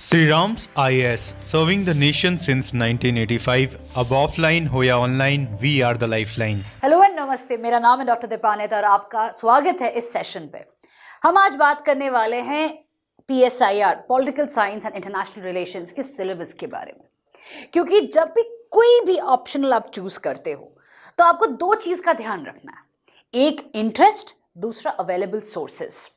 Sri Ram's IAS, serving the nation since 1985. अब offline हो या online, we are the lifeline. Hello and नमस्ते, मेरा नाम है डॉक्टर दीपानेत और आपका स्वागत है इस सेशन पे। हम आज बात करने वाले हैं PSIR, political science and international relations के सिलेबस के बारे में। क्योंकि जब भी कोई भी ऑप्शनल आप चूज करते हो तो आपको दो चीज का ध्यान रखना है, एक इंटरेस्ट, दूसरा अवेलेबल सोर्सेस।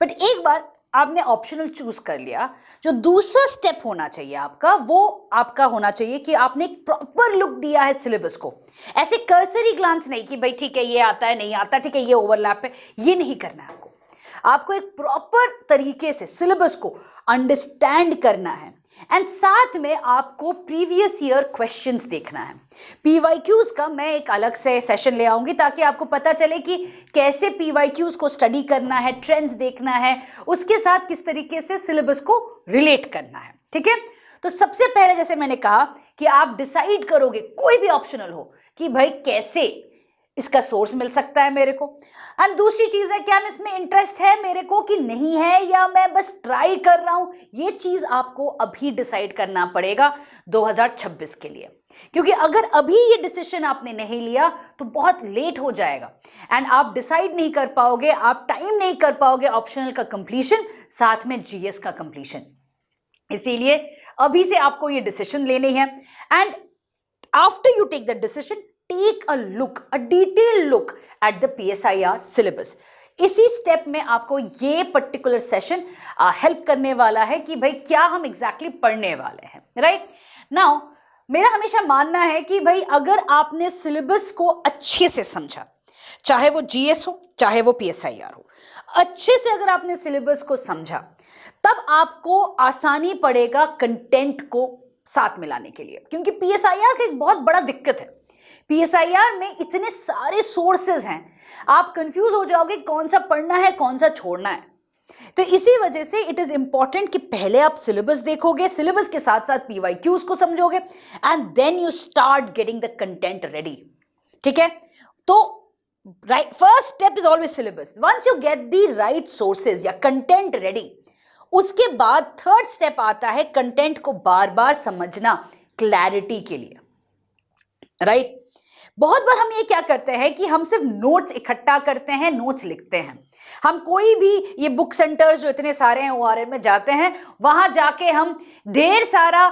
बट एक बार आपने ऑप्शनल चूज कर लिया, जो दूसरा स्टेप होना चाहिए आपका, वो आपका होना चाहिए कि आपने एक प्रॉपर लुक दिया है सिलेबस को। ऐसे कर्सरी ग्लांस नहीं कि भाई ठीक है ये आता है नहीं आता, ठीक है ये ओवरलैप है, ये नहीं करना है आपको एक प्रॉपर तरीके से सिलेबस को अंडरस्टैंड करना है एंड साथ में आपको प्रीवियस ईयर क्वेश्चंस देखना है। पीवाईक्यूज का मैं एक अलग से सेशन ले आऊंगी ताकि आपको पता चले कि कैसे पीवाईक्यूज को स्टडी करना है, ट्रेंड्स देखना है, उसके साथ किस तरीके से सिलेबस को रिलेट करना है। ठीक है, तो सबसे पहले जैसे मैंने कहा कि आप डिसाइड करोगे, कोई भी ऑप्शनल हो, कि भाई कैसे इसका सोर्स मिल सकता है मेरे को, एंड दूसरी चीज है क्या इसमें इंटरेस्ट है मेरे को कि नहीं है, या मैं बस ट्राई कर रहा हूं। ये चीज आपको अभी डिसाइड करना पड़ेगा 2026 के लिए, क्योंकि अगर अभी ये डिसीजन आपने नहीं लिया तो बहुत लेट हो जाएगा एंड आप डिसाइड नहीं कर पाओगे, आप टाइम नहीं कर पाओगे ऑप्शनल का कंप्लीशन, साथ में जीएस का कंप्लीशन। इसीलिए अभी से आपको ये डिसीजन लेनी है and after you take the decision, take a look, a detailed look at the PSIR syllabus. इसी स्टेप में आपको ये पर्टिकुलर सेशन हेल्प करने वाला है कि भाई क्या हम एग्जैक्टली पढ़ने वाले हैं। राइट नाउ मेरा हमेशा मानना है कि भाई अगर आपने सिलेबस को अच्छे से समझा, चाहे वो GS हो चाहे वो PSIR हो, अच्छे से अगर आपने सिलेबस को समझा, तब आपको आसानी पड़ेगा कंटेंट को साथ मिलाने के लिए। क्योंकि PSIR का एक बहुत बड़ा दिक्कत है, PSIR में इतने सारे सोर्सेज हैं, आप कंफ्यूज हो जाओगे कौन सा पढ़ना है कौन सा छोड़ना है। तो इसी वजह से इट इज इंपॉर्टेंट कि पहले आप सिलेबस देखोगे, सिलेबस के साथ साथ PYQs को समझोगे and then you start getting the content ready. ठीक है, तो right first step is always syllabus. Once you get the right sources या कंटेंट रेडी, उसके बाद थर्ड स्टेप आता है कंटेंट को बार बार समझना क्लैरिटी के लिए। राइट बहुत बार हम ये क्या करते हैं कि हम सिर्फ नोट्स इकट्ठा करते हैं, नोट्स लिखते हैं। हम कोई भी ये बुक सेंटर्स जो इतने सारे हैं ORM में जाते हैं, वहां जाके हम ढेर सारा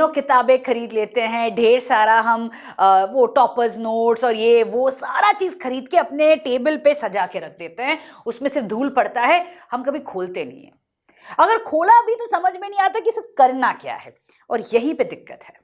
किताबें खरीद लेते हैं, ढेर सारा हम वो टॉपर्स नोट्स और ये वो सारा चीज खरीद के अपने टेबल पे सजा के रख देते हैं। उसमें सिर्फ धूल पड़ता है, हम कभी खोलते नहीं है। अगर खोला भी तो समझ में नहीं आता कि सिर्फ करना क्या है, और यही पे दिक्कत है।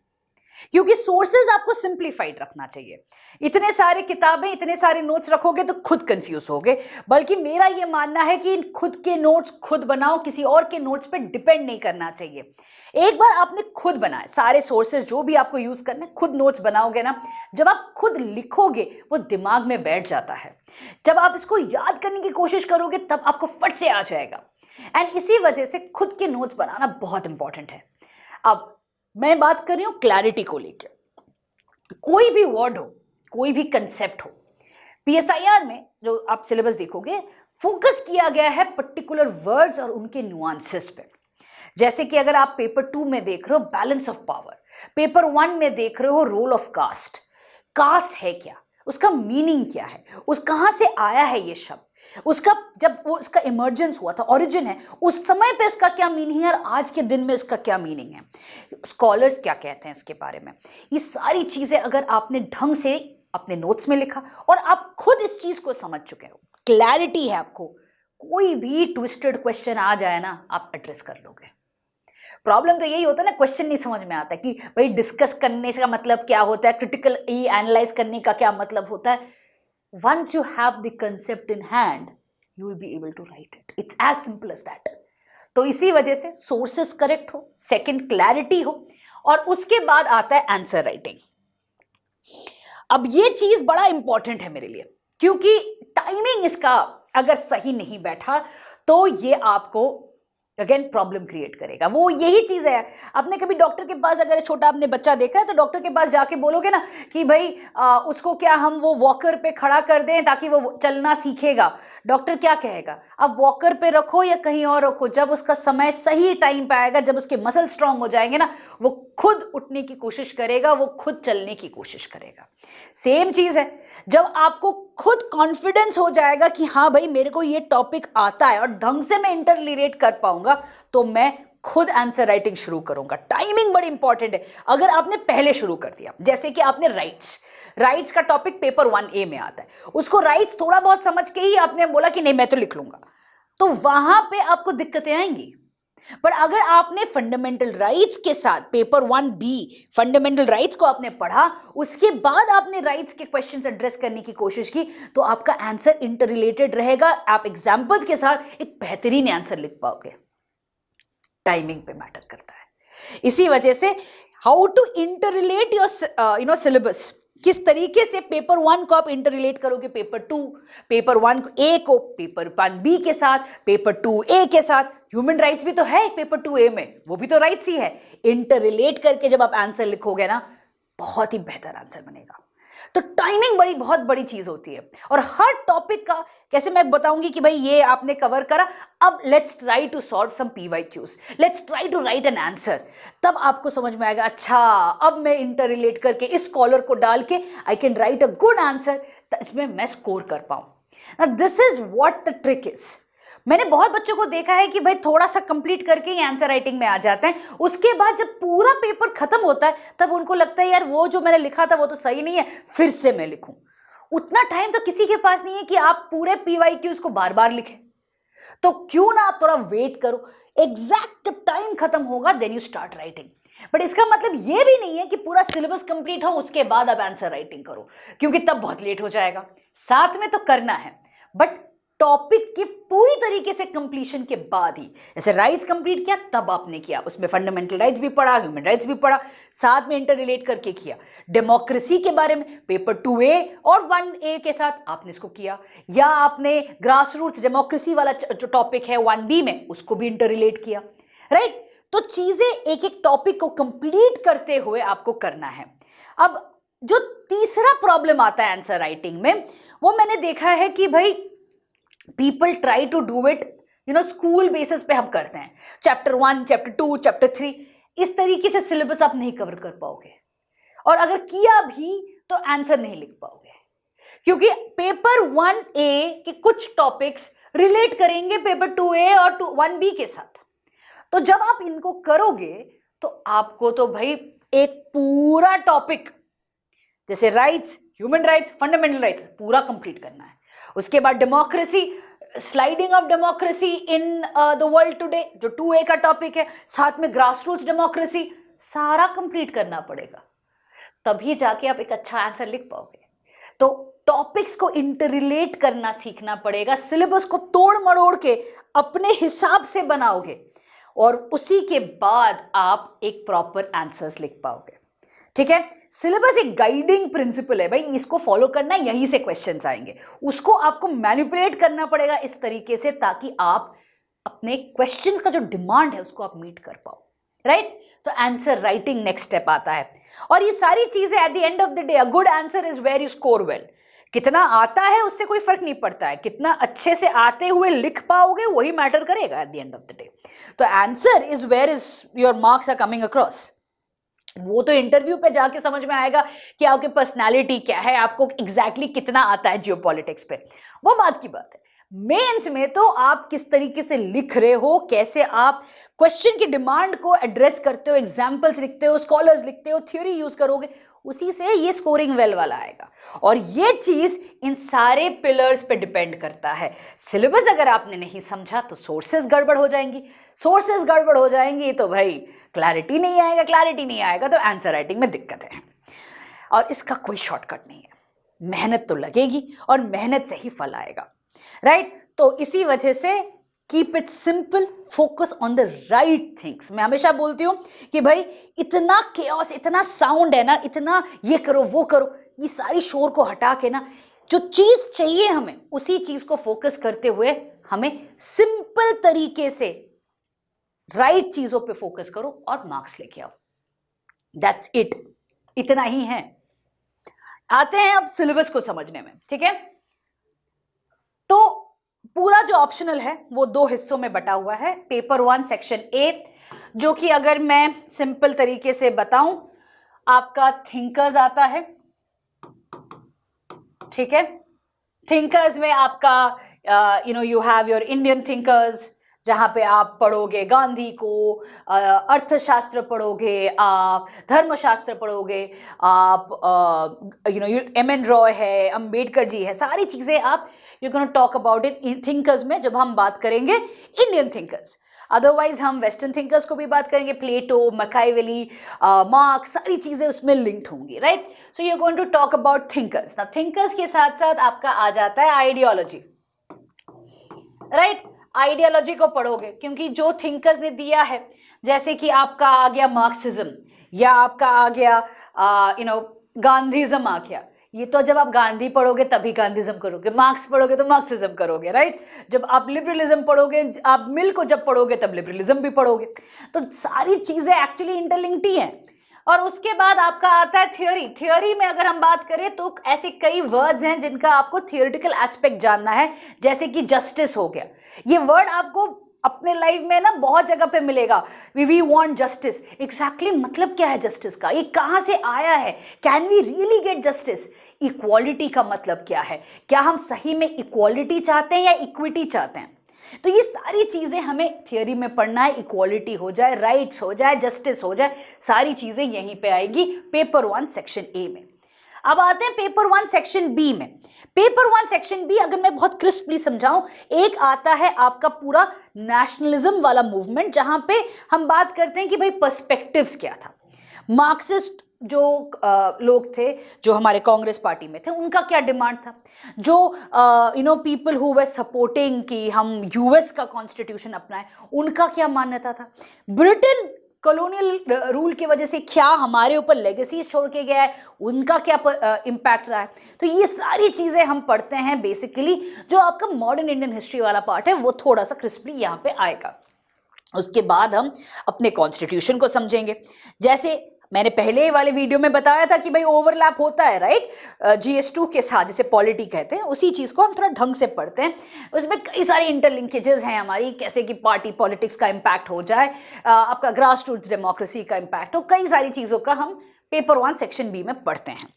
क्योंकि सोर्सेज आपको सिंप्लीफाइड रखना चाहिए। इतने सारे किताबें, इतने सारे नोट्स रखोगे तो खुद कंफ्यूज होगे। बल्कि मेरा यह मानना है कि खुद के नोट्स खुद बनाओ, किसी और के नोट्स पे डिपेंड नहीं करना चाहिए। एक बार आपने खुद बनाए सारे सोर्सेज जो भी आपको यूज करने, खुद नोट्स बनाओगे ना, जब आप खुद लिखोगे वो दिमाग में बैठ जाता है। जब आप इसको याद करने की कोशिश करोगे तब आपको फट से आ जाएगा। एंड इसी वजह से खुद के नोट्स बनाना बहुत इंपॉर्टेंट है। अब मैं बात कर रही हूं क्लैरिटी को लेकर। कोई भी वर्ड हो, कोई भी कंसेप्ट हो, PSIR में जो आप सिलेबस देखोगे, फोकस किया गया है पर्टिकुलर वर्ड्स और उनके नुआंसेस पे। जैसे कि अगर आप पेपर 2 में देख रहे हो बैलेंस ऑफ पावर, पेपर 1 में देख रहे हो रोल ऑफ कास्ट। कास्ट है क्या, उसका मीनिंग क्या है, उस कहां से आया है ये शब्द, उसका जब वो उसका इमर्जेंस हुआ था, ओरिजिन है, उस समय पे उसका क्या मीनिंग है और आज के दिन में उसका क्या मीनिंग है, स्कॉलर्स क्या कहते हैं इसके बारे में। ये सारी चीजें अगर आपने ढंग से अपने नोट्स में लिखा और आप खुद इस चीज को समझ चुके हो, क्लैरिटी है आपको, कोई भी ट्विस्टेड क्वेश्चन आ जाए ना, आप एड्रेस कर लोगे। प्रॉब्लम तो यही होता है ना, क्वेश्चन नहीं समझ में आता कि भाई डिस्कस करने का मतलब क्या होता है, क्रिटिकली एनालाइज करने का क्या मतलब होता है। Once you have the concept in hand, you will be able to write it. It's as simple as that. तो इसी वजह से सोर्सेस करेक्ट हो, सेकंड क्लैरिटी हो, और उसके बाद आता है आंसर राइटिंग। अब ये चीज बड़ा इंपॉर्टेंट है मेरे लिए, क्योंकि टाइमिंग इसका अगर सही नहीं बैठा तो ये आपको अगेन प्रॉब्लम क्रिएट करेगा। वो यही चीज है, आपने कभी डॉक्टर के पास अगर छोटा आपने बच्चा देखा है तो डॉक्टर के पास जाके बोलोगे ना कि भाई उसको क्या हम वो वॉकर पे खड़ा कर दें ताकि वो चलना सीखेगा, डॉक्टर क्या कहेगा, अब वॉकर पे रखो या कहीं और रखो, जब उसका समय सही टाइम पे आएगा, जब उसके मसल स्ट्रांग हो जाएंगे ना, वो खुद उठने की कोशिश करेगा, वो खुद चलने की कोशिश करेगा। सेम चीज है, जब आपको खुद कॉन्फिडेंस हो जाएगा कि हाँ भाई मेरे को ये टॉपिक आता है और ढंग से मैं इंटररिलेट कर पाऊंगा, तो मैं खुद आंसर राइटिंग शुरू करूंगा। टाइमिंग बड़ी इंपॉर्टेंट है। अगर आपने पहले शुरू कर दिया, जैसे कि आपने राइट्स का टॉपिक पेपर 1A में आता है, उसको राइट्स थोड़ा बहुत समझ के ही आपने बोला कि नहीं मैं तो लिख लूंगा, तो वहां पे आपको दिक्कतें आएंगी। पर अगर आपने फंडामेंटल राइट्स के साथ पेपर 1B फंडामेंटल राइट्स को आपने पढ़ा, उसके बाद आपने राइट्स के क्वेश्चंस एड्रेस करने की कोशिश की, तो आपका आंसर इंटर रिलेटेड रहेगा। आप एग्जांपल्स के साथ एक बेहतरीन आंसर लिख पाओगे। टाइमिंग पे मैटर करता है। इसी वजह से how to interrelate your syllabus, किस तरीके से पेपर 1 को आप इंटर रिलेट करोगे पेपर 2, पेपर 1A को पेपर 1B के साथ, पेपर 2A के साथ। ह्यूमन राइट्स भी तो है पेपर 2A में, वो भी तो राइट्स ही है। इंटर रिलेट करके जब आप आंसर लिखोगे ना, बहुत ही बेहतर आंसर बनेगा। तो टाइमिंग बहुत बड़ी चीज होती है। और हर टॉपिक का कैसे मैं बताऊंगी कि भाई ये आपने कवर करा, अब let's try to solve some PYQs, let's try to write an answer, तब आपको समझ में आएगा अच्छा अब मैं इंटर रिलेट करके इस कॉलर को डाल के I can write a good answer, इसमें मैं स्कोर कर पाऊं। This is what the trick is. मैंने बहुत बच्चों को देखा है कि भाई थोड़ा सा कंप्लीट करके ही आंसर राइटिंग में आ जाते हैं, उसके बाद जब पूरा पेपर खत्म होता है तब उनको लगता है यार वो जो मैंने लिखा था वो तो सही नहीं है, फिर से मैं लिखूं। उतना टाइम तो किसी के पास नहीं है कि आप पूरे PYQs को बार बार लिखें, तो क्यों ना आप थोड़ा वेट करो, एग्जैक्ट टाइम खत्म होगा then you start writing. But इसका मतलब ये भी नहीं है कि पूरा सिलेबस कंप्लीट हो उसके बाद आप आंसर राइटिंग करो, क्योंकि तब बहुत लेट हो जाएगा। साथ में तो करना है, बट टॉपिक के पूरी तरीके से कंप्लीशन के बाद ही, जैसे राइट्स कंप्लीट किया तब आपने किया, उसमें फंडामेंटल राइट्स भी पढ़ा, ह्यूमन राइट्स भी पढ़ा, साथ में इंटर रिलेट करके किया। डेमोक्रेसी के बारे में पेपर 2A और 1A के साथ आपने इसको किया, या आपने ग्रास रूट्स डेमोक्रेसी वाला जो टॉपिक है 1B में उसको भी इंटर रिलेट किया, राइट। तो चीजें एक एक टॉपिक को कंप्लीट करते हुए आपको करना है। अब जो तीसरा प्रॉब्लम आता है आंसर राइटिंग में, वो मैंने देखा है कि भाई people try to do it school basis पे हम करते हैं, चैप्टर 1, चैप्टर 2, चैप्टर 3, इस तरीके से सिलेबस आप नहीं कवर कर पाओगे, और अगर किया भी तो आंसर नहीं लिख पाओगे, क्योंकि पेपर 1A के कुछ टॉपिक्स रिलेट करेंगे पेपर 2A और 1B के साथ। तो जब आप इनको करोगे तो आपको तो भाई एक पूरा टॉपिक जैसे rights, human rights, fundamental rights पूरा कंप्लीट करना है। उसके बाद democracy, sliding of democracy in the world today जो 2A का टॉपिक है, साथ में ग्रास रूट्स डेमोक्रेसी, सारा कंप्लीट करना पड़ेगा, तभी जाके आप एक अच्छा आंसर लिख पाओगे। तो टॉपिक्स को इंटररिलेट करना सीखना पड़ेगा, सिलेबस को तोड़ मरोड़ के अपने हिसाब से बनाओगे और उसी के बाद आप एक प्रॉपर आंसर्स लिख पाओगे। ठीक है, सिलेबस एक गाइडिंग प्रिंसिपल है भाई, इसको फॉलो करना, यहीं से क्वेश्चंस आएंगे, उसको आपको मैनिपुलेट करना पड़ेगा इस तरीके से ताकि आप अपने क्वेश्चंस का जो डिमांड है उसको आप मीट कर पाओ, राइट। तो आंसर राइटिंग नेक्स्ट स्टेप आता है, और ये सारी चीजें at the end of the day, a good answer is where you score well. कितना आता है उससे कोई फर्क नहीं पड़ता है, कितना अच्छे से आते हुए लिख पाओगे वही मैटर करेगा at the end of the day. तो answer is where is your marks are coming across. वो तो इंटरव्यू पे जाके समझ में आएगा कि आपकी पर्सनालिटी क्या है, आपको एग्जैक्टली कितना आता है जियोपॉलिटिक्स पे, वो बात की बात है। मेंस में तो आप किस तरीके से लिख रहे हो, कैसे आप क्वेश्चन की डिमांड को एड्रेस करते हो, एग्जाम्पल्स लिखते हो, स्कॉलर्स लिखते हो, थ्योरी यूज करोगे, उसी से ये स्कोरिंग वेल वाला आएगा। और ये चीज इन सारे पिलर्स पे डिपेंड करता है। सिलेबस अगर आपने नहीं समझा तो सोर्सेज गड़बड़ हो जाएंगी, सोर्सेज गड़बड़ हो जाएंगी तो भाई क्लैरिटी नहीं आएगा, क्लैरिटी नहीं आएगा तो आंसर राइटिंग में दिक्कत है। और इसका कोई शॉर्टकट नहीं है, मेहनत तो लगेगी और मेहनत से ही फल आएगा, राइट। तो इसी वजह से keep it simple, focus on the right things. मैं हमेशा बोलती हूँ कि भाई इतना केओस, इतना साउंड है ना, इतना ये करो वो करो, ये सारी शोर को हटा के ना जो चीज चाहिए हमें उसी चीज को फोकस करते हुए हमें सिंपल तरीके से राइट चीजों पे फोकस करो और मार्क्स लेके आओ। दैट्स इट, इतना ही है। आते हैं अब सिलेबस को समझने में, ठीक है। तो पूरा जो ऑप्शनल है वो 2 हिस्सों में बटा हुआ है। पेपर 1 सेक्शन ए, जो कि अगर मैं सिंपल तरीके से बताऊं, आपका थिंकर्स आता है, ठीक है। थिंकर्स में आपका you have your Indian thinkers, जहां पे आप पढ़ोगे गांधी को, अर्थशास्त्र पढ़ोगे, आप धर्मशास्त्र पढ़ोगे, आप एम.एन. रॉय है, अंबेडकर जी है, सारी चीजें आप you can talk about it in thinkers में जब हम बात करेंगे इंडियन थिंकर्स। अदरवाइज हम वेस्टर्न थिंकर्स को भी बात करेंगे, प्लेटो, मैकियावेली, मार्क्स, सारी चीजें उसमें लिंक्ड होंगी, right. So you are going to talk about thinkers. ना थिंकर्स के साथ साथ आपका आ जाता है आइडियोलॉजी, राइट। आइडियोलॉजी को पढ़ोगे क्योंकि जो थिंकर्स ने दिया है, जैसे कि आपका आ गया मार्क्सिज्म, या आपका आ गया गांधीज्म आ गया। ये तो जब आप गांधी पढ़ोगे तभी गांधीज्म करोगे, मार्क्स पढ़ोगे तो मार्क्सिज्म करोगे, राइट। जब आप लिबरलिज्म पढ़ोगे, आप मिल को जब पढ़ोगे तब लिबरलिज्म भी पढ़ोगे। तो सारी चीजें एक्चुअली इंटरलिंक्ड ही हैं। और उसके बाद आपका आता है थियोरी। थियोरी में अगर हम बात करें तो ऐसे कई वर्ड्स हैं जिनका आपको थियोरेटिकल एस्पेक्ट जानना है, जैसे कि जस्टिस हो गया। ये वर्ड आपको अपने लाइफ में ना बहुत जगह पे मिलेगा। वी वांट जस्टिस, एग्जैक्टली मतलब क्या है जस्टिस का, ये कहां से आया है, can we really get justice. Equality का मतलब क्या है, क्या हम सही में इक्वालिटी चाहते हैं या इक्विटी चाहते हैं। तो ये सारी चीजें हमें थियोरी में पढ़ना है। इक्वालिटी हो जाए, राइट्स हो जाए, जस्टिस हो जाए, सारी चीजें यहीं पे आएगी पेपर 1 सेक्शन ए में। अब आते हैं पेपर 1 सेक्शन बी में। पेपर 1 सेक्शन बी अगर मैं बहुत क्रिस्पली समझाऊं, एक आता है आपका पूरा नेशनलिज्म वाला मूवमेंट, जहां पे हम बात करते हैं कि भाई पर्सपेक्टिव्स क्या था। मार्क्सिस्ट जो लोग थे, जो हमारे कांग्रेस पार्टी में थे, उनका क्या डिमांड था। जो पीपल हु वर सपोर्टिंग कि हम यूएस का कॉन्स्टिट्यूशन अपनाएं, उनका क्या मान्यता था। ब्रिटेन कॉलोनियल रूल की वजह से क्या हमारे ऊपर लेगेसीज छोड़ के गया है, उनका क्या इम्पैक्ट रहा है। तो ये सारी चीजें हम पढ़ते हैं बेसिकली। जो आपका मॉडर्न इंडियन हिस्ट्री वाला पार्ट है वो थोड़ा सा क्रिस्पली यहाँ पे आएगा। उसके बाद हम अपने कॉन्स्टिट्यूशन को समझेंगे। जैसे मैंने पहले वाले वीडियो में बताया था कि भाई ओवरलैप होता है, राइट, GS2 के साथ, जिसे पॉलिटी कहते हैं, उसी चीज को हम थोड़ा ढंग से पढ़ते हैं। उसमें कई सारे इंटरलिंकेजेस हैं हमारी, कैसे कि पार्टी पॉलिटिक्स का इम्पैक्ट हो जाए, आपका ग्रास रूट्स डेमोक्रेसी का इम्पैक्ट हो, कई सारी चीजों का हम पेपर 1 सेक्शन बी में पढ़ते हैं।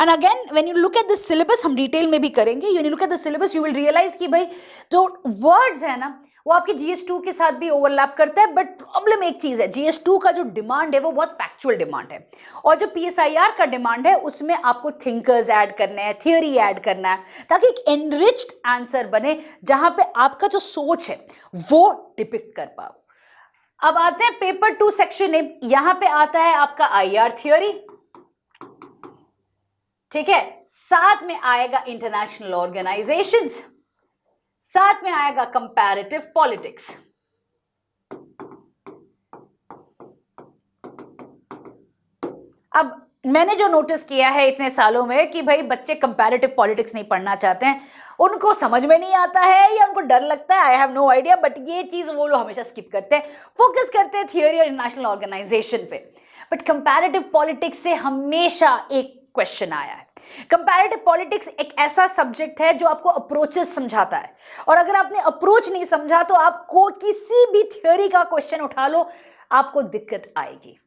And again when you look at this syllabus, हम डिटेल में भी करेंगे, you look at the syllabus you will realise कि भाई जो वर्ड्स है ना वो आपके GS2 के साथ भी ओवरलैप करता है। बट प्रॉब्लम एक चीज है, GS2 का जो डिमांड है वो बहुत फैक्चुअल डिमांड है, और जो PSIR का डिमांड है उसमें आपको थिंकर्स ऐड करने हैं, थियोरी ऐड करना है, ताकि एक एनरिच्ड आंसर बने जहां पे आपका जो सोच है वो डिपिक्ट कर पाओ। अब आते हैं पेपर 2 सेक्शन ए। यहां पे आता है आपका IR थियोरी, ठीक है। साथ में आएगा इंटरनेशनल ऑर्गेनाइजेशंस, साथ में आएगा कंपैरेटिव पॉलिटिक्स। अब मैंने जो नोटिस किया है इतने सालों में कि भाई बच्चे कंपैरेटिव पॉलिटिक्स नहीं पढ़ना चाहते हैं, उनको समझ में नहीं आता है या उनको डर लगता है, I have no idea, but ये चीज वो लोग हमेशा स्किप करते हैं, फोकस करते हैं थियोरी और इंटरनेशनल ऑर्गेनाइजेशन पे। बट कंपैरेटिव पॉलिटिक्स से हमेशा एक क्वेश्चन आया है। कंपैरेटिव पॉलिटिक्स एक ऐसा सब्जेक्ट है जो आपको अप्रोचेस समझाता है, और अगर आपने अप्रोच नहीं समझा तो आपको किसी भी थ्योरी का क्वेश्चन उठा लो, आपको दिक्कत आएगी।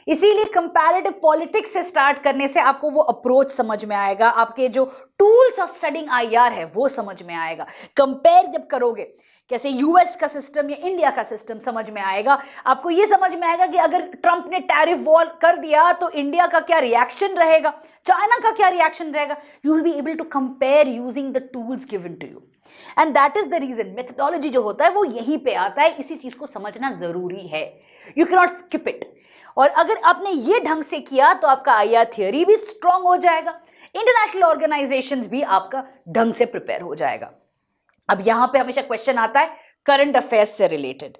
इसीलिए कंपैरेटिव पॉलिटिक्स से स्टार्ट करने से आपको वो अप्रोच समझ में आएगा, आपके जो टूल्स ऑफ स्टडिंग IR है वो समझ में आएगा। कंपेयर जब करोगे कैसे यूएस का सिस्टम या इंडिया का सिस्टम समझ में आएगा, आपको ये समझ में आएगा कि अगर ट्रंप ने टैरिफ वॉर कर दिया तो इंडिया का क्या रिएक्शन रहेगा, चाइना का क्या रिएक्शन रहेगा। You will be able to compare using the tools given to you, and that is the reason methodology जो होता है वो यहीं पे आता है। इसी चीज को समझना जरूरी है, you can not skip it. और अगर आपने ये ढंग से किया तो आपका IR थियोरी भी स्ट्रांग हो जाएगा, इंटरनेशनल ऑर्गेनाइजेशंस भी आपका ढंग से प्रिपेयर हो जाएगा। अब यहां पे हमेशा क्वेश्चन आता है करंट अफेयर्स से रिलेटेड।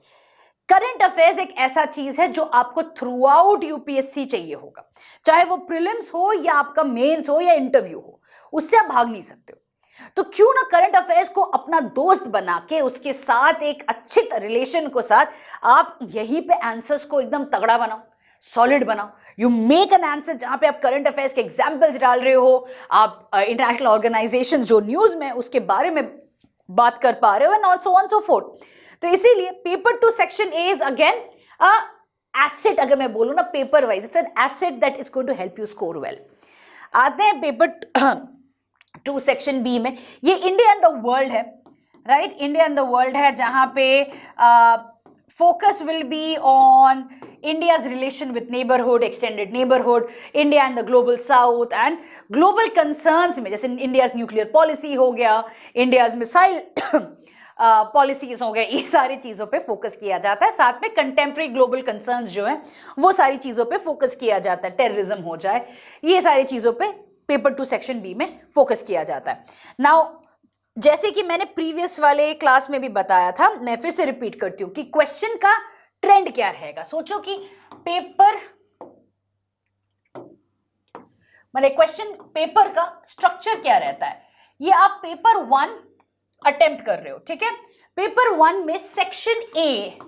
करंट अफेयर्स एक ऐसा चीज है जो आपको थ्रू आउट UPSC चाहिए होगा, चाहे वो प्रीलिम्स हो या आपका मेंस हो या इंटरव्यू हो, उससे आप भाग नहीं सकते हो। तो क्यों ना करंट अफेयर्स को अपना दोस्त बना के उसके साथ एक अच्छे रिलेशन को साथ आप यहीं पे आंसर्स को एकदम तगड़ा बनाओ, सॉलिड बनाओ। यू मेक एन आंसर जहां पे आप करंट अफेयर्स के एग्जाम्पल्स डाल रहे हो, आप इंटरनेशनल ऑर्गेनाइजेशन जो न्यूज में उसके बारे में बात कर पा रहे हो, and also on so forth. तो इसीलिए paper two section A is again asset. अगर मैं बोलूं ना paper wise, it's an asset that is going to help you score well. आते हैं पेपर टू सेक्शन बी में। ये इंडिया एंड द वर्ल्ड है, right? India and the world है, जहां पे focus will be on India's relation with neighborhood, extended neighborhood, India and the global south, and global concerns में जैसे India's nuclear policy हो गया, India's missile पॉलिसीज हो गए, ये सारी चीजों पे फोकस किया जाता है। साथ में कंटेम्प्रेरी ग्लोबल कंसर्न्स जो हैं वो सारी चीजों पे फोकस किया जाता है। टेररिज्म हो जाए, ये सारी चीजों पे पेपर टू सेक्शन बी में फोकस किया जाता है। नाउ जैसे कि मैंने प्रीवियस वाले क्लास में भी बताया था, मैं फिर से रिपीट करती हूँ कि क्वेश्चन का ट्रेंड क्या रहेगा। सोचो कि पेपर मतलब क्वेश्चन पेपर का स्ट्रक्चर क्या रहता है। ये आप पेपर 1 अटेम्प्ट कर रहे हो, ठीक है? पेपर 1 में सेक्शन ए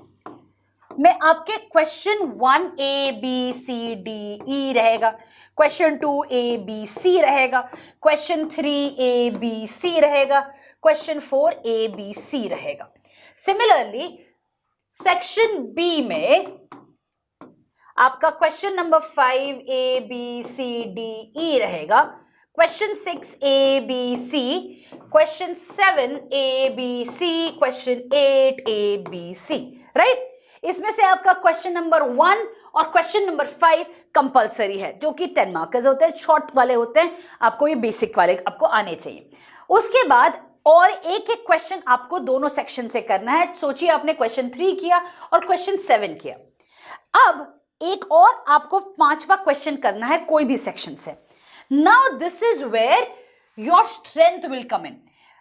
में आपके question 1 A B C D E रहेगा, क्वेश्चन 2 ए बी सी रहेगा, क्वेश्चन 3 ए बी सी रहेगा, क्वेश्चन 4 ए बी सी रहेगा। सिमिलरली सेक्शन बी में आपका question number 5 A B C D E रहेगा, question 6 A B C, question 7 A B C, question 8 A B C, right? इसमें से आपका क्वेश्चन नंबर 1 और क्वेश्चन नंबर 5 कंपलसरी है, जो कि 10 मार्कर्स होते हैं, शॉर्ट वाले होते हैं, आपको ये बेसिक वाले आपको आने चाहिए। उसके बाद और एक एक क्वेश्चन आपको दोनों सेक्शन से करना है। सोचिए आपने क्वेश्चन 3 किया और क्वेश्चन 7 किया, अब एक और आपको 5वां क्वेश्चन करना है कोई भी सेक्शन से। Now this is where your strength will come in.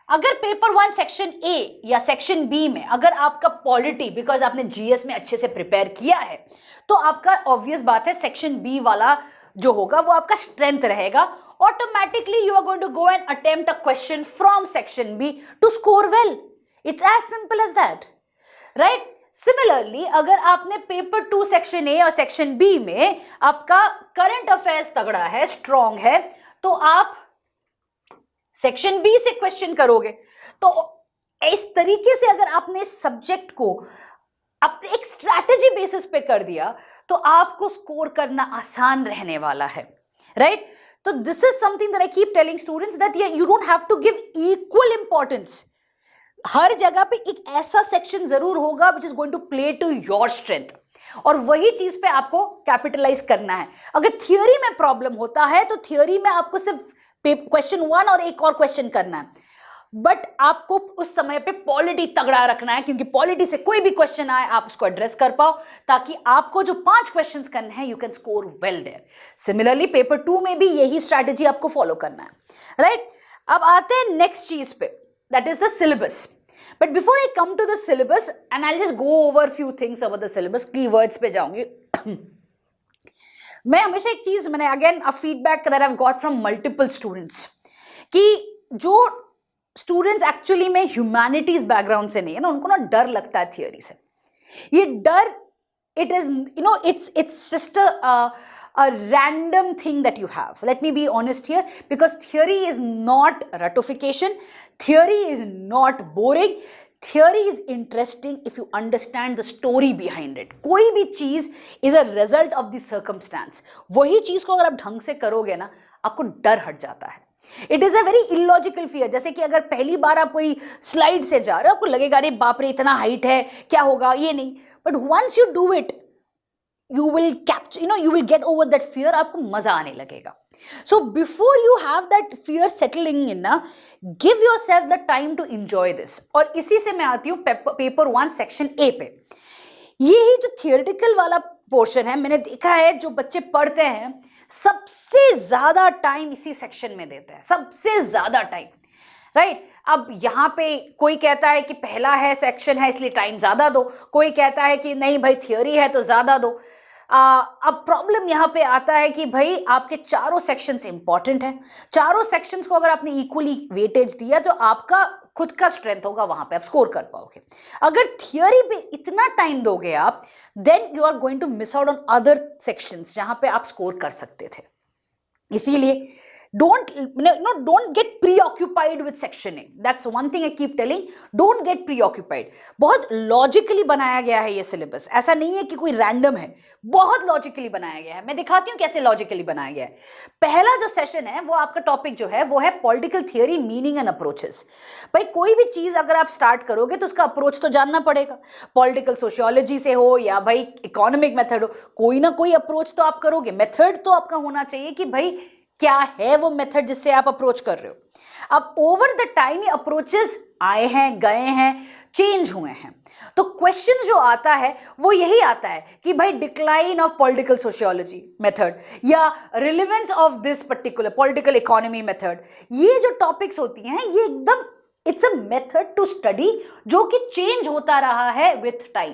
अगर पेपर 1 सेक्शन ए या सेक्शन बी में अगर आपका पॉलिटी, बिकॉज आपने जीएस में अच्छे से प्रिपेयर किया है, तो आपका ऑब्वियस बात है सेक्शन बी वाला जो होगा वो आपका स्ट्रेंथ रहेगा। Automatically you are going to go and attempt a question from section B to score well. It's as simple as that, right? Similarly, अगर आपने पेपर 2 सेक्शन ए और सेक्शन बी में आपका करंट अफेयर्स तगड़ा है, strong है, तो आप सेक्शन बी से क्वेश्चन करोगे। तो इस तरीके से अगर आपने सब्जेक्ट को अपने एक स्ट्रैटेजी बेसिस पे कर दिया तो आपको स्कोर करना आसान रहने वाला है, right? So this is something that I keep telling students that yeah, you don't have to give equal importance. हर जगह पे एक ऐसा सेक्शन जरूर होगा which is going to play to your strength, और वही चीज पे आपको कैपिटलाइज करना है। अगर थियोरी में प्रॉब्लम होता है तो थियोरी में आपको सिर्फ क्वेश्चन 1 और एक और क्वेश्चन करना है, बट आपको उस समय पे पॉलिटी तगड़ा रखना है, क्योंकि पॉलिटी से कोई भी क्वेश्चन आए आप उसको एड्रेस कर पाओ, ताकि आपको जो 5 क्वेश्चंस करने हैं you can score well there. Similarly paper 2 में भी यही स्ट्रैटेजी आपको फॉलो करना है, राइट? अब आते हैं नेक्स्ट चीज पे, that is the syllabus. But before I come to the syllabus and I just go over few things about the syllabus, keywords पे जाऊंगी। मैं हमेशा एक चीज, मैंने again a feedback that I have got from multiple students, कि जो students actually में ह्यूमैनिटीज बैकग्राउंड से नहीं है ना, उनको ना डर लगता है थियोरी से। ये डर, it is it's just a random thing that you have. Let me be honest here, because theory is not ratification, theory is not boring, theory is interesting if you understand the story behind it. कोई भी चीज is a result of the circumstance. वही चीज को अगर आप ढंग से करोगे ना, आपको डर हट जाता है। It is a very illogical fear. जैसे कि अगर पहली बार आप कोई स्लाइड से जा रहे हो, आपको लगेगा अरे बाप रे इतना हाइट है, क्या होगा, ये नहीं, but once you do it you will capture, you will get over that fear, आपको मजा आने लगेगा। So before you have that fear settling in ना, give yourself the time to enjoy this। और इसी से मैं आती हूँ पेपर 1 सेक्शन ए पे। यही जो थियोरेटिकल वाला पोर्शन है, मैंने देखा है जो बच्चे पढ़ते हैं सबसे ज्यादा टाइम इसी सेक्शन में देते हैं, सबसे ज्यादा टाइम, राइट? अब यहाँ पे कोई कहता है कि पहला है सेक्शन है इसलिए टाइम ज्यादा दो, कोई कहता है कि नहीं भाई थियोरी है तो ज्यादा दो। अब प्रॉब्लम यहाँ पे आता है कि भाई आपके चारों सेक्शंस इंपॉर्टेंट हैं, चारों सेक्शंस को अगर आपने इक्वली वेटेज दिया तो आपका खुद का स्ट्रेंथ होगा, वहां पे आप स्कोर कर पाओगे। अगर थियोरी पे इतना टाइम दोगे आप, then you are going to miss out on other sections जहां पे आप स्कोर कर सकते थे। इसीलिए don't don't get preoccupied with sectioning. That's one thing I keep telling. Don't get preoccupied. बहुत लॉजिकली बनाया गया है ये सिलेबस, ऐसा नहीं है कि कोई रैंडम है, बहुत लॉजिकली बनाया गया है। मैं दिखाती हूँ कैसे लॉजिकली बनाया गया है। पहला जो सेशन है वो आपका टॉपिक जो है वो है political theory, meaning and approaches. भाई कोई भी चीज अगर आप स्टार्ट करोगे तो उसका अप्रोच तो जानना पड़ेगा, पॉलिटिकल सोशियोलॉजी से हो या भाई इकोनॉमिक मेथड हो, कोई ना कोई अप्रोच तो आप करोगे। मेथड तो आपका होना चाहिए कि भाई क्या है वो मेथड जिससे आप अप्रोच कर रहे हो। अब ओवर द टाइम ये अप्रोचेस आए हैं, गए हैं, चेंज हुए हैं, तो क्वेश्चन जो आता है वो यही आता है कि भाई decline of political sociology method या relevance of this particular political economy method. ये जो टॉपिक्स होती हैं ये एकदम it's a method to study जो कि चेंज होता रहा है विथ टाइम।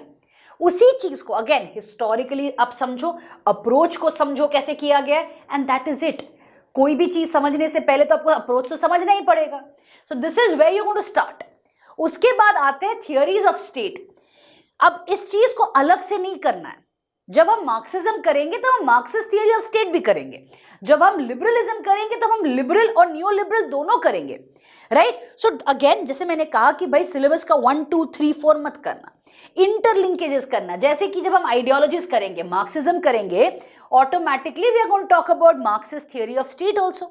उसी चीज को अगेन हिस्टोरिकली आप समझो, अप्रोच को समझो कैसे किया गया है, एंड दैट इज इट। कोई भी चीज समझने से पहले तो आपको अप्रोच तो समझना ही पड़ेगा। So this is where you going to start. उसके बाद आते हैं थियरीज ऑफ स्टेट। अब इस चीज को अलग से नहीं करना है। जब हम मार्क्सिज्म करेंगे तो हम मार्क्सिस्ट थियरी ऑफ स्टेट भी करेंगे, जब हम लिबरलिज्म करेंगे तो हम लिबरल और न्यू लिबरल दोनों करेंगे, राइट। सो अगेन जैसे मैंने कहा कि भाई सिलेबस का 1 2 3 4 मत करना, इंटरलिंकेजेस करना। जैसे कि जब हम आइडियोलॉजीज करेंगे, मार्क्सिज्म करेंगे, automatically we are going to talk about Marxist theory of state also.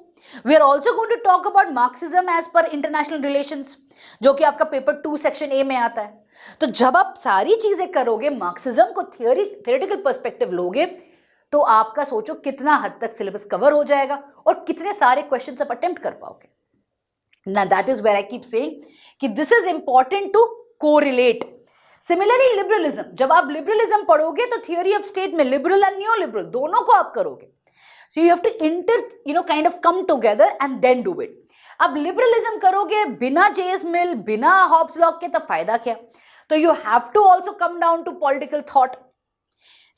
We are also going to talk about Marxism as per international relations, जो कि आपका पेपर 2 सेक्शन ए में आता है। तो जब आप सारी चीजें करोगे, मार्क्सिज्म को थियोरेटिकल पर्सपेक्टिव लोगे, तो आपका सोचो कितना हद तक सिलेबस कवर हो जाएगा और कितने सारे क्वेश्चंस आप अटेम्प्ट कर पाओगे ना। That is where I keep saying कि this is important to correlate. Similarly liberalism, जब आप लिबरलिज्म पढ़ोगे तो थियोरी ऑफ स्टेट में लिबरल एंड न्यू लिबरल दोनों को आप करोगे। So you have to kind of come together and then do it. अब लिबरलिज्म करोगे बिना जेएस मिल, बिना हॉब्स लॉक के, तो फायदा क्या। तो you have to also come down to political thought.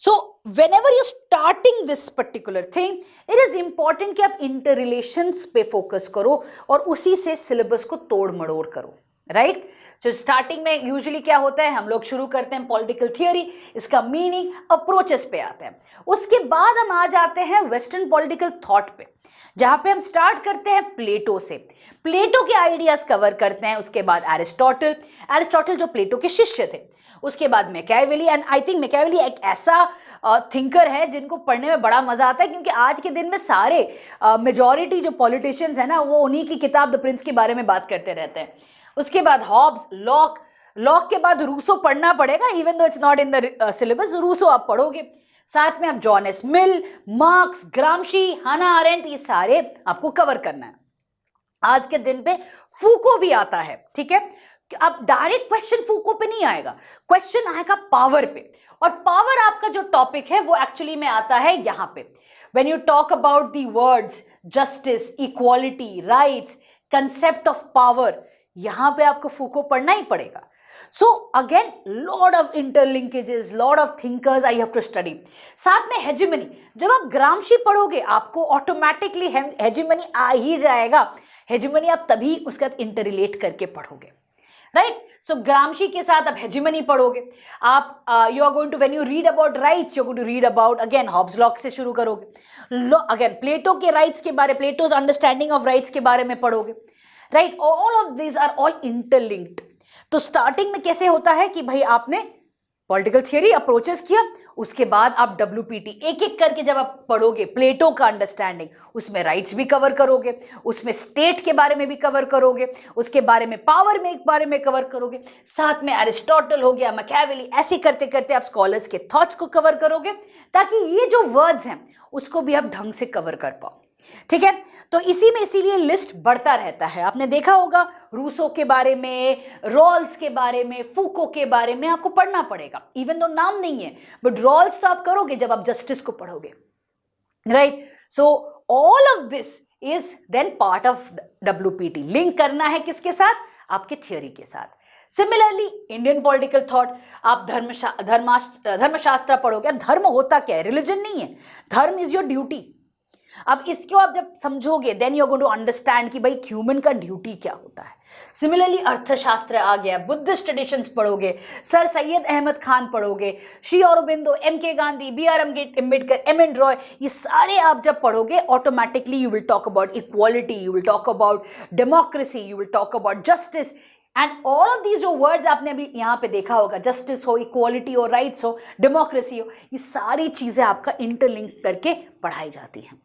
So whenever you're starting this particular thing, it is important कि आप इंटर रिलेशंस पे फोकस करो और उसी से सिलेबस को तोड़ मड़ोड़ करो, राइट। तो स्टार्टिंग में यूजुअली क्या होता है, हम लोग शुरू करते हैं पॉलिटिकल थियरी, इसका मीनिंग, अप्रोचेस पे आते हैं। उसके बाद हम आ जाते हैं वेस्टर्न पॉलिटिकल थॉट पे, जहां पे हम स्टार्ट करते हैं प्लेटो से, प्लेटो के आइडियाज कवर करते हैं। उसके बाद एरिस्टोटल जो प्लेटो के शिष्य थे। उसके बाद Machiavelli, and I think Machiavelli एक ऐसा थिंकर है जिनको पढ़ने में बड़ा मजा आता है, क्योंकि आज के दिन में सारे मेजॉरिटी जो पॉलिटिशियंस है ना, वो उन्हीं की किताब द प्रिंस के बारे में बात करते रहते हैं। उसके बाद हॉब्स, लॉक के बाद रूसो पढ़ना पड़ेगा, even though it's not in the syllabus, Rousseau आप पढ़ोगे। साथ में आप John S Mill, Marx, Gramsci, Hannah Arendt, ये सारे आपको कवर करना है। आज के दिन पे फूको भी आता है, ठीक है। अब डायरेक्ट क्वेश्चन फूको पे नहीं आएगा, क्वेश्चन आएगा पावर पे, और पावर आपका जो टॉपिक है वो एक्चुअली में आता है यहां पे। When you talk about the words justice, equality, rights, concept of power, यहां पे आपको फूको पढ़ना ही पड़ेगा। So again lot of interlinkages, lot of thinkers I have to study. साथ में हेजेमनी, जब आप ग्रामशी पढ़ोगे आपको ऑटोमेटिकली हेजेमनी आ ही जाएगा। हेजेमनी आप तभी उसका इंटररिलेट करके पढ़ोगे, राइट। सो ग्रामशी के साथ आप हेजेमनी पढ़ोगे। आप you are going to, when you read about rights, you are going to read about again Hobbes Locke से शुरू करोगे। अगेन प्लेटो के राइट्स के बारे, प्लेटोज अंडरस्टैंडिंग ऑफ राइट्स के बारे में पढ़ोगे, right. All of this are all interlinked. तो स्टार्टिंग में कैसे होता है कि भाई आपने पॉलिटिकल थियरी अप्रोचेस किया, उसके बाद आप WPT एक एक करके जब आप पढ़ोगे, प्लेटो का अंडरस्टैंडिंग, उसमें राइट्स भी कवर करोगे, उसमें स्टेट के बारे में भी कवर करोगे, उसके बारे में पावर में एक बारे में कवर करोगे, साथ में एरिस्टोटल हो गया, मैकियावेली, ऐसे करते करते आप स्कॉलर्स के थॉट्स को कवर करोगे, ताकि ये जो वर्ड्स हैं उसको भी आप ढंग से कवर कर पाओ, ठीक है। तो इसी में इसीलिए लिस्ट बढ़ता रहता है। आपने देखा होगा रूसो के बारे में, रॉल्स के बारे में, फूको के बारे में आपको पढ़ना पड़ेगा, इवन दो नाम नहीं है, बट रॉल्स तो आप करोगे जब आप जस्टिस को पढ़ोगे, right. So all of this is then part of WPT। Link करना है किसके साथ, आपके थियोरी के साथ। सिमिलरली इंडियन पॉलिटिकल थॉट, आप धर्मशास्त्र पढ़ोगे। धर्म होता क्या है? रिलीजन नहीं है, धर्म इज योर ड्यूटी। अब इसको आप जब समझोगे then you are going to understand कि भाई ह्यूमन का ड्यूटी क्या होता है। सिमिलरली अर्थशास्त्र आ गया, बुद्धिस्ट ट्रेडिशंस पढ़ोगे, सर सैयद अहमद खान पढ़ोगे, Shri Aurobindo, M K. Gandhi, B R. Ambedkar, M N. Roy, ये सारे आप जब पढ़ोगे automatically you will talk about equality, you will talk about democracy, you will talk about justice and all of these जो वर्ड्स आपने अभी यहाँ पे देखा होगा, जस्टिस हो, इक्वालिटी हो, राइट्स हो, डेमोक्रेसी हो, ये सारी चीजें आपका इंटरलिंक करके पढ़ाई जाती हैं।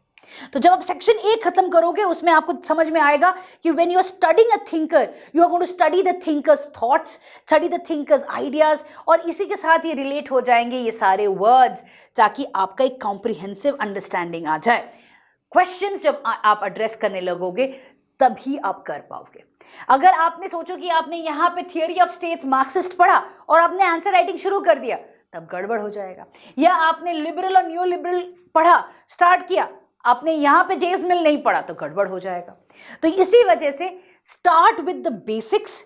तो जब आप सेक्शन ए खत्म करोगे उसमें आपको समझ में आएगा कि when you are studying a thinker you are going to study the thinkers thoughts, study the thinkers ideas, और इसी के साथ ये रिलेट हो जाएंगे ये सारे वर्ड्स, ताकि आपका एक कॉम्प्रिहेंसिव अंडरस्टैंडिंग आ जाए। क्वेश्चंस जब आप एड्रेस करने लगोगे तभी आप कर पाओगे। अगर आपने सोचो कि आपने यहाँ पे थियरी ऑफ स्टेट्स मार्क्सिस्ट पढ़ा और आपने आंसर राइटिंग शुरू कर दिया, तब गड़बड़ हो जाएगा। या आपने लिबरल और न्यू लिबरल पढ़ा स्टार्ट किया, आपने यहाँ पे जेम्स मिल नहीं पढ़ा, तो गड़बड़ हो जाएगा। तो इसी वजह से start with the basics,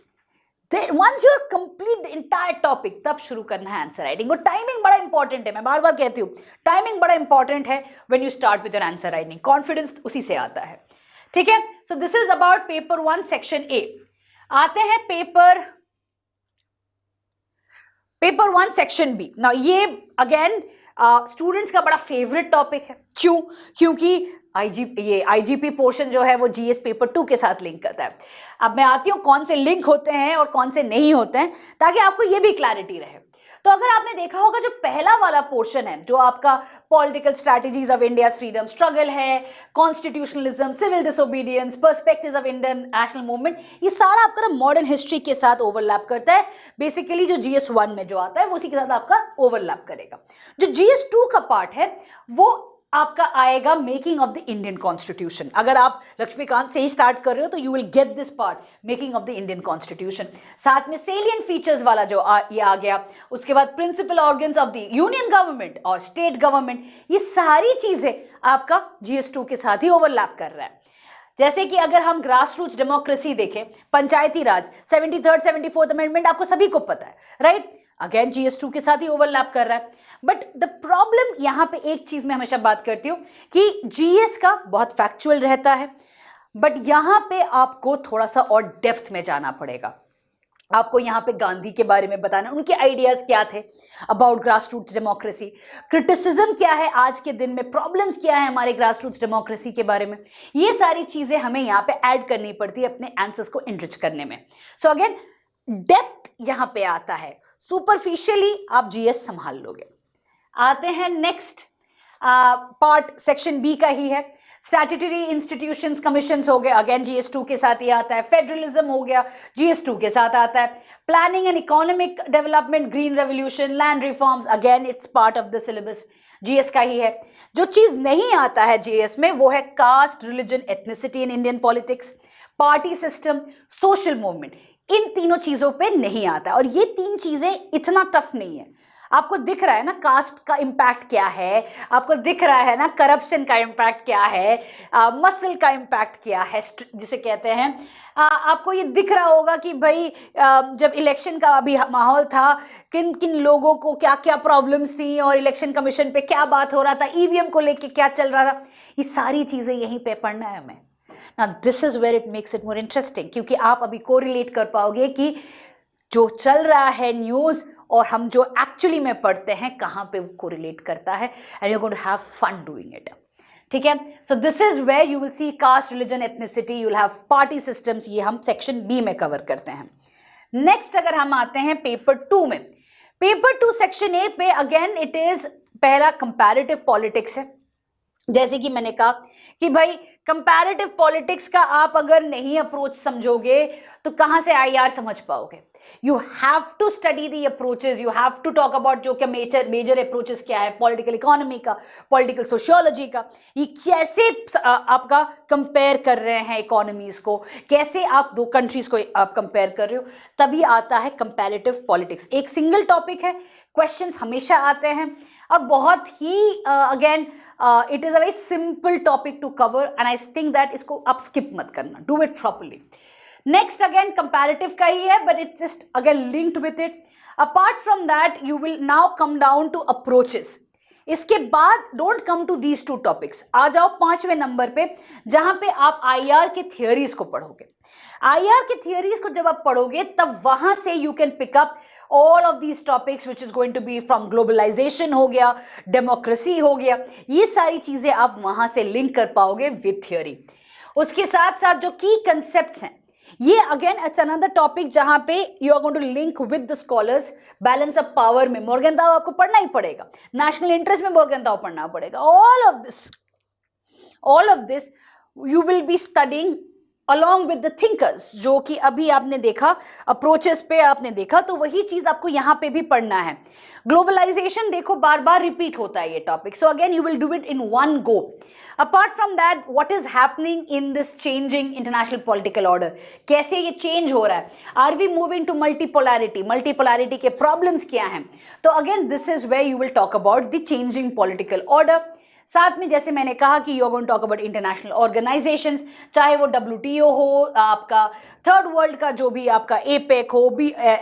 once you complete the entire topic तब शुरू करना है आंसर राइटिंग। और टाइमिंग बड़ा इंपॉर्टेंट है, मैं बार बार कहती हूँ टाइमिंग बड़ा इंपॉर्टेंट है when you start with your answer writing. Confidence उसी से आता है, ठीक है। So this is about paper 1 section A. आते हैं पेपर 1 सेक्शन बी। नाउ ये अगेन स्टूडेंट्स का बड़ा फेवरेट टॉपिक है। क्यों? क्योंकि आईजीपी पोर्शन जो है वो जीएस पेपर 2 के साथ लिंक करता है। अब मैं आती हूँ कौन से लिंक होते हैं और कौन से नहीं होते हैं, ताकि आपको ये भी क्लैरिटी रहे। तो अगर आपने देखा होगा जो पहला वाला पोर्शन है, जो आपका political strategies of India's freedom struggle है, constitutionalism, civil disobedience, perspectives of Indian national movement, ये सारा आपका मॉडर्न हिस्ट्री के साथ ओवरलैप करता है। बेसिकली जो जीएस 1 में जो आता है वो उसी के साथ आपका ओवरलैप करेगा। जो जीएस 2 का पार्ट है वो आपका आएगा making of the Indian constitution. अगर आप लक्ष्मीकांत से ही स्टार्ट कर रहे हो तो you will get this part, making of the Indian constitution. साथ में सेलियंट फीचर्स वाला जो ये आ गया, उसके बाद principal organs of the union government और स्टेट गवर्नमेंट, ये सारी चीजें आपका जीएस 2 के साथ ही ओवरलैप कर रहा है। जैसे कि अगर हम ग्रास रूट्स डेमोक्रेसी देखें, पंचायती राज, 73rd 74th अमेंडमेंट आपको सभी को पता है, राइट? अगेन जीएस 2 के साथ ही ओवरलैप कर रहा है। बट द प्रॉब्लम यहां पे एक चीज मैं हमेशा बात करती हूं कि जीएस का बहुत फैक्चुअल रहता है, बट यहां पे आपको थोड़ा सा और डेप्थ में जाना पड़ेगा। आपको यहाँ पे गांधी के बारे में बताना, उनके आइडियाज क्या थे about grass roots democracy, criticism क्या है आज के दिन में, प्रॉब्लम्स क्या है हमारे ग्रास रूट्स डेमोक्रेसी के बारे में, ये सारी चीजें हमें यहाँ पे ऐड करनी पड़ती है अपने आंसर्स को एनरिच करने में। सो अगेन डेप्थ यहाँ पे आता है, सुपरफिशियली आप जीएस संभाल लोगे। आते हैं नेक्स्ट पार्ट, सेक्शन बी का ही है। स्टैट्यूटरी इंस्टीट्यूशंस कमीशंस हो गए, अगेन जीएस 2 के साथ ही आता है। फेडरलिज्म हो गया, जीएस 2 के साथ आता है। Planning and economic development, green revolution, land reforms, again it's part of the syllabus, GS का ही है। जो चीज नहीं आता है जीएस में वो है caste, religion, ethnicity in Indian politics, party system, social movement. इन तीनों चीजों पे नहीं आता, और ये 3 चीजें इतना टफ नहीं है। आपको दिख रहा है ना कास्ट का इम्पैक्ट क्या है, आपको दिख रहा है ना करप्शन का इम्पैक्ट क्या है, मसल का इम्पैक्ट क्या है जिसे कहते हैं। आपको ये दिख रहा होगा कि भाई जब इलेक्शन का अभी माहौल था, किन किन लोगों को क्या क्या प्रॉब्लम्स थी और इलेक्शन कमीशन पे क्या बात हो रहा था, ईवीएम को लेके क्या चल रहा था, ये सारी चीज़ें यहीं पे पढ़ना है हमें। ना this is where it makes it more interesting, क्योंकि आप अभी कोरिलेट कर पाओगे कि जो चल रहा है न्यूज़ और हम जो एक्चुअली में पढ़ते हैं कहाँ पे वो कोरिलेट करता है, and you going to have fun doing it. ठीक है, so this is where you will see caste, religion, ethnicity, you will have party systems, ये हम सेक्शन बी में कवर करते हैं। नेक्स्ट अगर हम आते हैं पेपर 2 में, पेपर 2 सेक्शन ए पे अगेन इट इज पहला कंपैरेटिव पॉलिटिक्स है। जैसे कि मैंने कहा कि भाई कंपैरेटिव पॉलिटिक्स का आप अगर नहीं अप्रोच समझोगे तो कहाँ से आईआर समझ पाओगे। You have to study the approaches, you have to talk about जो क्या मेजर अप्रोचेस क्या है, पॉलिटिकल इकोनॉमी का, पॉलिटिकल सोशियोलॉजी का, ये कैसे आपका कंपेयर कर रहे हैं इकोनॉमीज को, कैसे आप 2 कंट्रीज को आप कंपेयर कर रहे हो, तभी आता है कंपैरेटिव पॉलिटिक्स। एक सिंगल टॉपिक है, क्वेश्चंस हमेशा आते हैं और बहुत ही again it is a very simple topic to cover, and I think that इसको आप स्किप मत करना, do it properly. Next again comparative का ही है, but it's just again linked with it. Apart from that you will now come down to approaches. इसके बाद don't come to these two topics. आ जाओ 5वें नंबर पे, जहां पे आप आईआर के थियोरीज को पढ़ोगे. आईआर के थियोरीज को जब आप पढ़ोगे तब वहां से you can pick up all of these topics which is going to be from globalisation हो गया, डेमोक्रेसी हो गया, ये सारी चीजें आप वहां से लिंक कर पाओगे विद थियोरी. उसके साथ साथ जो की कंसेप्ट्स हैं, ये अगेन इट्स अनदर टॉपिक जहां पे you are going to link with the scholars. Balance of power में मॉर्गनथाउ आपको पढ़ना ही पड़ेगा, नेशनल इंटरेस्ट में मॉर्गनथाउ पढ़ना पड़ेगा. All of this you will be studying along with the thinkers, जो कि अभी आपने देखा अप्रोचेस पे आपने देखा, तो वही चीज आपको यहां पे भी पढ़ना है. ग्लोबलाइजेशन देखो बार बार रिपीट होता है ये topic, so again you will do it in one go. Apart from that what is happening in this changing international political order, कैसे ये चेंज हो रहा है, are we moving to multipolarity, multipolarity के प्रॉब्लम्स क्या हैं. तो again this is where you will talk about the changing political order. साथ में जैसे मैंने कहा कि you are going to talk about international organisations, चाहे वो WTO हो, आपका थर्ड वर्ल्ड का जो भी आपका APEC हो,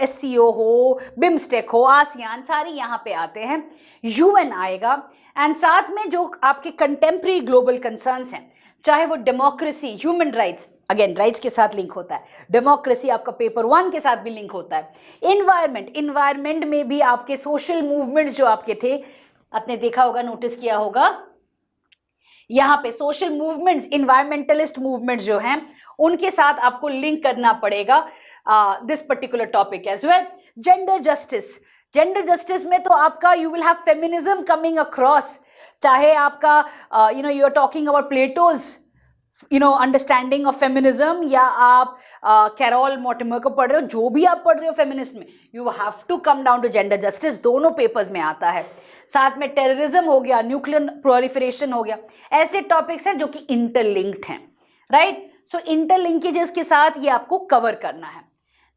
SCO हो, बिम्स्टेक हो, आसियान, सारी यहाँ पे आते हैं. UN आएगा. एंड साथ में जो आपके कंटेम्प्रेरी ग्लोबल कंसर्न्स हैं, चाहे वो democracy, human rights, again rights के साथ लिंक होता है, डेमोक्रेसी आपका पेपर 1 के साथ भी लिंक होता है. इन्वायरमेंट में भी आपके सोशल मूवमेंट्स जो आपके थे, आपने देखा होगा, नोटिस किया होगा, यहाँ पे सोशल मूवमेंट्स, इन्वायरमेंटलिस्ट मूवमेंट्स जो हैं, उनके साथ आपको लिंक करना पड़ेगा this particular topic as well. Gender justice में तो आपका you will have feminism coming across, चाहे आपका you are talking about Plato's understanding of feminism, या आप कैरोल मॉर्टिमर को पढ़ रहे हो, जो भी आप पढ़ रहे हो फेमिनिस्ट में, you have to come down to gender justice. दोनों पेपर्स में आता है. साथ में टेररिज्म हो गया, न्यूक्लियर प्रोलिफरेशन हो गया, ऐसे टॉपिक्स हैं जो कि इंटरलिंक्ड हैं, राइट. सो इंटरलिंकेजेस के साथ ये आपको कवर करना है.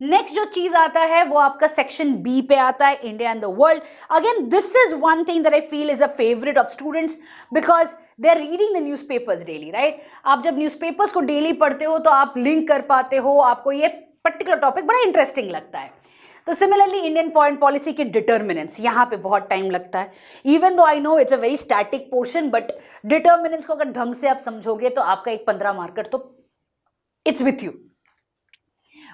नेक्स्ट जो चीज आता है वो आपका सेक्शन B पे आता है, India and the world. Again this is one thing that I feel is a favourite of students, because they are reading the newspapers daily, right. आप जब न्यूज़पेपर्स को डेली पढ़ते हो तो आप लिंक कर पाते हो, आपको ये पर्टिकुलर टॉपिक बड़ा इंटरेस्टिंग लगता है. तो सिमिलरली इंडियन फॉरेन पॉलिसी के डिटर्मिनेंट्स, यहाँ पे बहुत टाइम लगता है. Even though I know it's a very static portion, but determinants को अगर ढंग से आप समझोगे तो आपका एक 15 मार्कर तो इट्स विथ यू.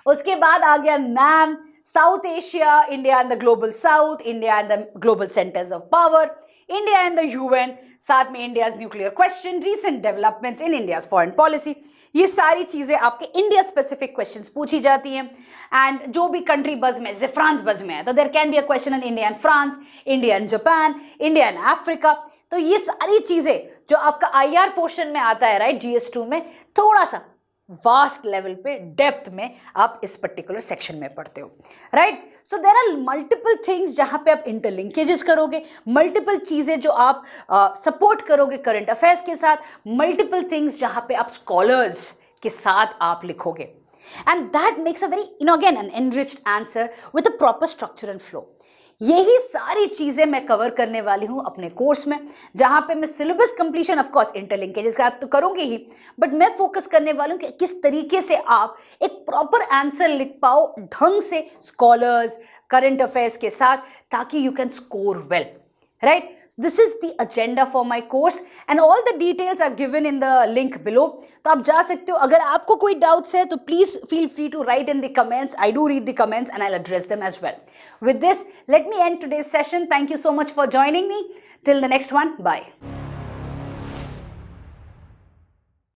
उसके बाद आ गया NAM, south Asia, India and the global south, India and the global centres of power, India and the UN, साथ में India's nuclear question, recent developments in India's foreign policy. ये सारी चीजें आपके India specific questions पूछी जाती हैं. And जो भी कंट्री बज में, जैसे फ्रांस बज में है, तो there can be a question in India and France, India and Japan, India and Africa. तो ये सारी चीजें जो आपका IR पोर्शन में आता है, राइट, GS2 में, थोड़ा सा वास्ट लेवल पे, डेप्थ में आप इस पर्टिकुलर सेक्शन में पढ़ते हो, right. So there are multiple things जहां पे आप इंटरलिंकेजेस करोगे, मल्टीपल चीजें जो आप सपोर्ट करोगे करंट अफेयर्स के साथ, मल्टीपल थिंग्स जहां पे आप स्कॉलर्स के साथ आप लिखोगे. And that makes a very again an enriched answer with a proper structure and flow. यही सारी चीजें मैं कवर करने वाली हूं अपने कोर्स में, जहां पे मैं syllabus completion of course interlinkages का तो करूंगी ही, बट मैं फोकस करने वाली हूं कि किस तरीके से आप एक प्रॉपर आंसर लिख पाओ ढंग से स्कॉलर्स, करंट अफेयर्स के साथ, ताकि you can score well, right? This is the agenda for my course and all the details are given in the link below. तो आप जा सकते हो. अगर आपको कोई doubts है तो please feel free to write in the comments. I do read the comments and I'll address them as well. With this, let me end today's session. Thank you so much for joining me. Till the next one, bye.